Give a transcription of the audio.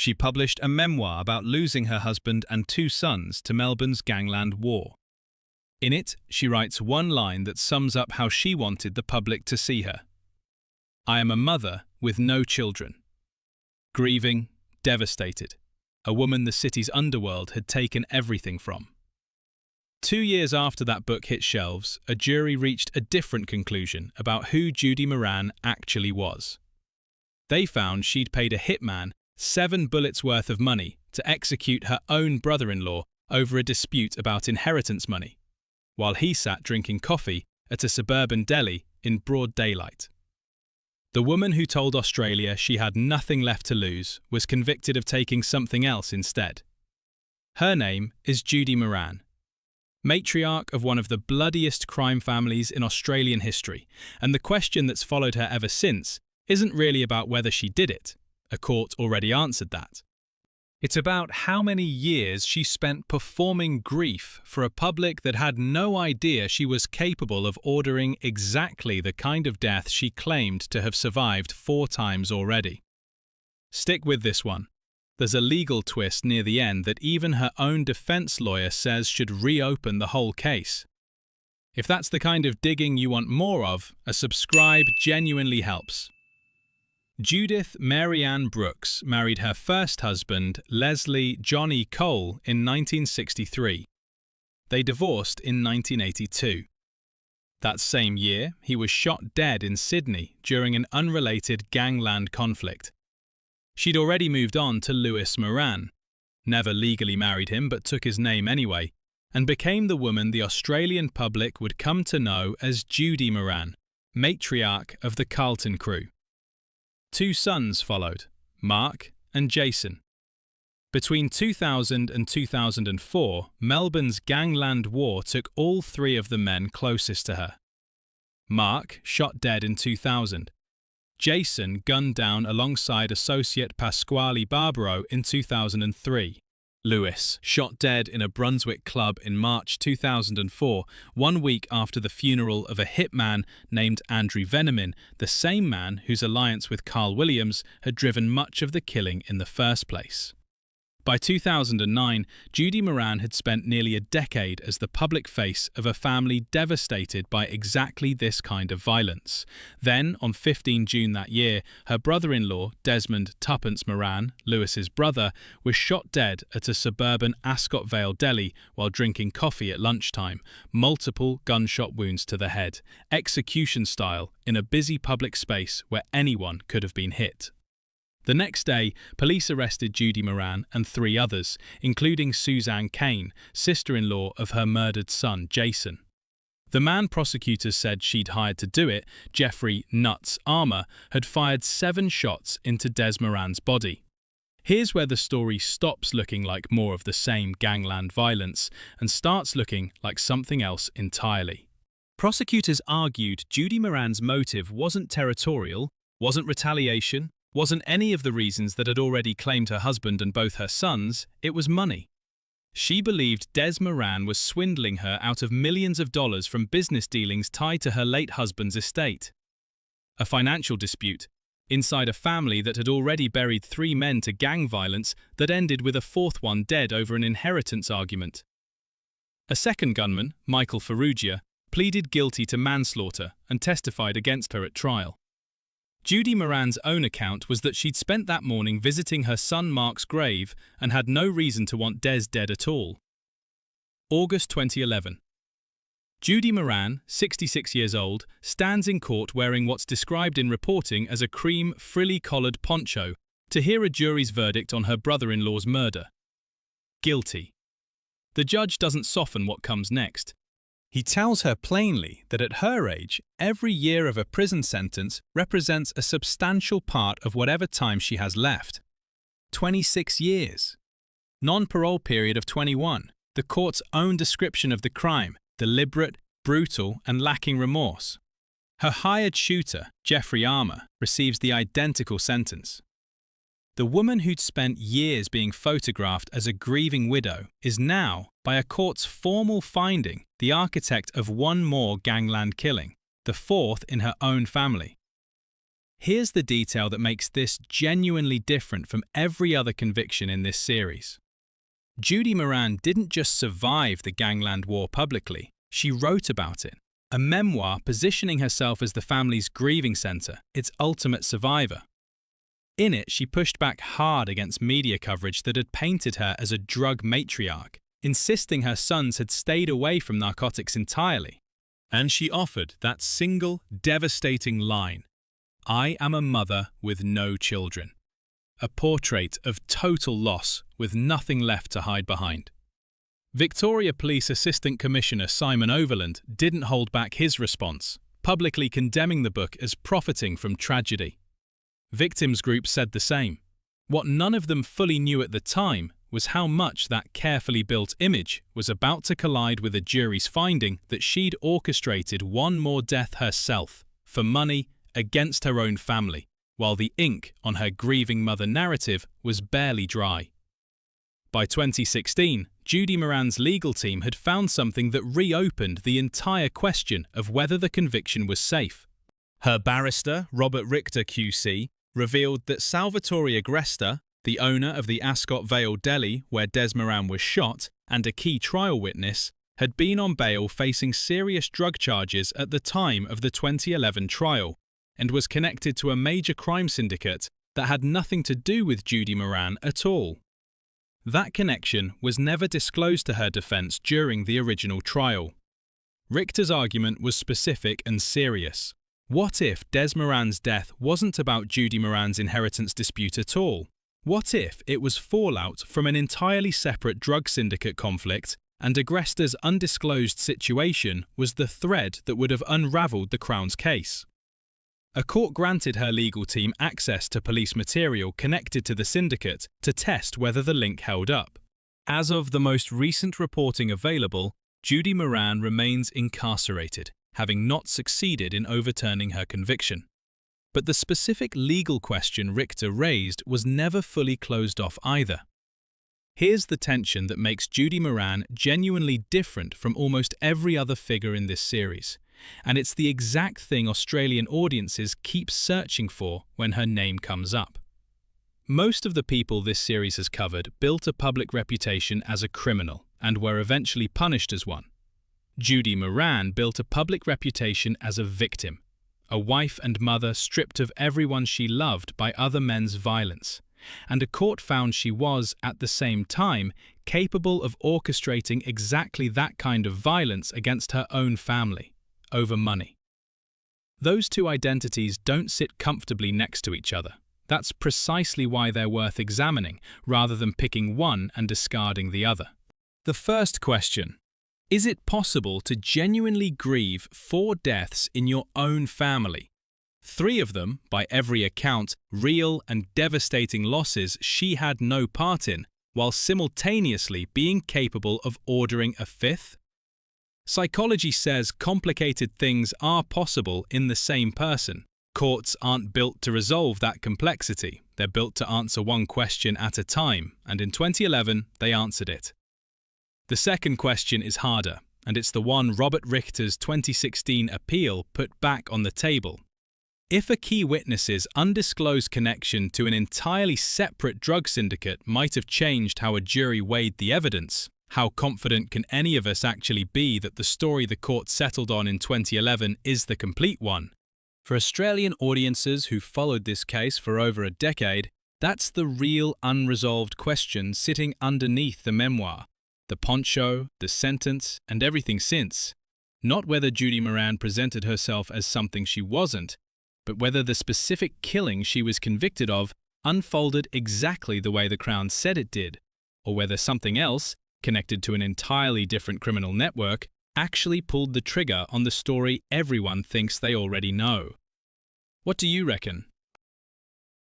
she published a memoir about losing her husband and two sons to Melbourne's gangland war. In it, she writes one line that sums up how she wanted the public to see her. "I am a mother with no children. Grieving, devastated. A woman the city's underworld had taken everything from." 2 years after that book hit shelves, a jury reached a different conclusion about who Judy Moran actually was. They found she'd paid a hitman 7 bullets worth of money to execute her own brother-in-law over a dispute about inheritance money, while he sat drinking coffee at a suburban deli in broad daylight. The woman who told Australia she had nothing left to lose was convicted of taking something else instead. Her name is Judy Moran, matriarch of one of the bloodiest crime families in Australian history, and the question that's followed her ever since isn't really about whether she did it. A court already answered that. It's about how many years she spent performing grief for a public that had no idea she was capable of ordering exactly the kind of death she claimed to have survived 4 times already. Stick with this one. There's a legal twist near the end that even her own defense lawyer says should reopen the whole case. If that's the kind of digging you want more of, a subscribe genuinely helps. Judith Mary Ann Brooks married her first husband, Leslie Johnny Cole, in 1963. They divorced in 1982. That same year, he was shot dead in Sydney during an unrelated gangland conflict. She'd already moved on to Lewis Moran, never legally married him but took his name anyway, and became the woman the Australian public would come to know as Judy Moran, matriarch of the Carlton crew. 2 sons followed, Mark and Jason. Between 2000 and 2004, Melbourne's gangland war took all 3 of the men closest to her. Mark shot dead in 2000. Jason gunned down alongside associate Pasquale Barbaro in 2003. Lewis shot dead in a Brunswick club in March 2004, 1 week after the funeral of a hitman named Andrew Veneman, the same man whose alliance with Carl Williams had driven much of the killing in the first place. By 2009, Judy Moran had spent nearly a decade as the public face of a family devastated by exactly this kind of violence. Then, on 15 June that year, her brother-in-law, Desmond Tuppence Moran, Lewis's brother, was shot dead at a suburban Ascot Vale deli while drinking coffee at lunchtime, multiple gunshot wounds to the head, execution style, in a busy public space where anyone could have been hit. The next day, police arrested Judy Moran and 3 others, including Suzanne Kane, sister-in-law of her murdered son, Jason. The man prosecutors said she'd hired to do it, Jeffrey "Nuts" Armour, had fired 7 shots into Des Moran's body. Here's where the story stops looking like more of the same gangland violence and starts looking like something else entirely. Prosecutors argued Judy Moran's motive wasn't territorial, wasn't retaliation, wasn't any of the reasons that had already claimed her husband and both her sons, it was money. She believed Des Moran was swindling her out of millions of dollars from business dealings tied to her late husband's estate. A financial dispute, inside a family that had already buried 3 men to gang violence that ended with a 4th one dead over an inheritance argument. A second gunman, Michael Ferrugia, pleaded guilty to manslaughter and testified against her at trial. Judy Moran's own account was that she'd spent that morning visiting her son Mark's grave and had no reason to want Des dead at all. August 2011. Judy Moran, 66 years old, stands in court wearing what's described in reporting as a cream, frilly-collared poncho to hear a jury's verdict on her brother-in-law's murder. Guilty. The judge doesn't soften what comes next. He tells her plainly that at her age, every year of a prison sentence represents a substantial part of whatever time she has left. 26 years. Non-parole period of 21. The court's own description of the crime, deliberate, brutal, and lacking remorse. Her hired shooter, Jeffrey Armour, receives the identical sentence. The woman who'd spent years being photographed as a grieving widow is now, by a court's formal finding, the architect of one more gangland killing, the 4th in her own family. Here's the detail that makes this genuinely different from every other conviction in this series. Judy Moran didn't just survive the gangland war publicly, she wrote about it. A memoir positioning herself as the family's grieving centre, its ultimate survivor. In it, she pushed back hard against media coverage that had painted her as a drug matriarch, insisting her sons had stayed away from narcotics entirely. And she offered that single, devastating line, "I am a mother with no children." A portrait of total loss with nothing left to hide behind. Victoria Police Assistant Commissioner Simon Overland didn't hold back his response, publicly condemning the book as profiting from tragedy. Victims groups said the same. What none of them fully knew at the time was how much that carefully built image was about to collide with a jury's finding that she'd orchestrated one more death herself, for money, against her own family, while the ink on her grieving mother narrative was barely dry. By 2016, Judy Moran's legal team had found something that reopened the entire question of whether the conviction was safe. Her barrister, Robert Richter QC, revealed that Salvatore Agresta, the owner of the Ascot Vale deli where Des Moran was shot and a key trial witness, had been on bail facing serious drug charges at the time of the 2011 trial, and was connected to a major crime syndicate that had nothing to do with Judy Moran at all. That connection was never disclosed to her defense during the original trial. Richter's argument was specific and serious. What if Des Moran's death wasn't about Judy Moran's inheritance dispute at all? What if it was fallout from an entirely separate drug syndicate conflict, and Agresta's undisclosed situation was the thread that would have unravelled the Crown's case? A court granted her legal team access to police material connected to the syndicate to test whether the link held up. As of the most recent reporting available, Judy Moran remains incarcerated, having not succeeded in overturning her conviction. But the specific legal question Richter raised was never fully closed off either. Here's the tension that makes Judy Moran genuinely different from almost every other figure in this series. And it's the exact thing Australian audiences keep searching for when her name comes up. Most of the people this series has covered built a public reputation as a criminal and were eventually punished as one. Judy Moran built a public reputation as a victim, a wife and mother stripped of everyone she loved by other men's violence, and a court found she was, at the same time, capable of orchestrating exactly that kind of violence against her own family, over money. Those two identities don't sit comfortably next to each other. That's precisely why they're worth examining, rather than picking one and discarding the other. The first question: is it possible to genuinely grieve 4 deaths in your own family? 3 of them, by every account, real and devastating losses she had no part in, while simultaneously being capable of ordering a 5th? Psychology says complicated things are possible in the same person. Courts aren't built to resolve that complexity. They're built to answer one question at a time, and in 2011, they answered it. The second question is harder, and it's the one Robert Richter's 2016 appeal put back on the table. If a key witness's undisclosed connection to an entirely separate drug syndicate might have changed how a jury weighed the evidence, how confident can any of us actually be that the story the court settled on in 2011 is the complete one? For Australian audiences who followed this case for over a decade, that's the real unresolved question sitting underneath the memoir. The poncho, the sentence, and everything since. Not whether Judy Moran presented herself as something she wasn't, but whether the specific killing she was convicted of unfolded exactly the way the Crown said it did, or whether something else, connected to an entirely different criminal network, actually pulled the trigger on the story everyone thinks they already know. What do you reckon?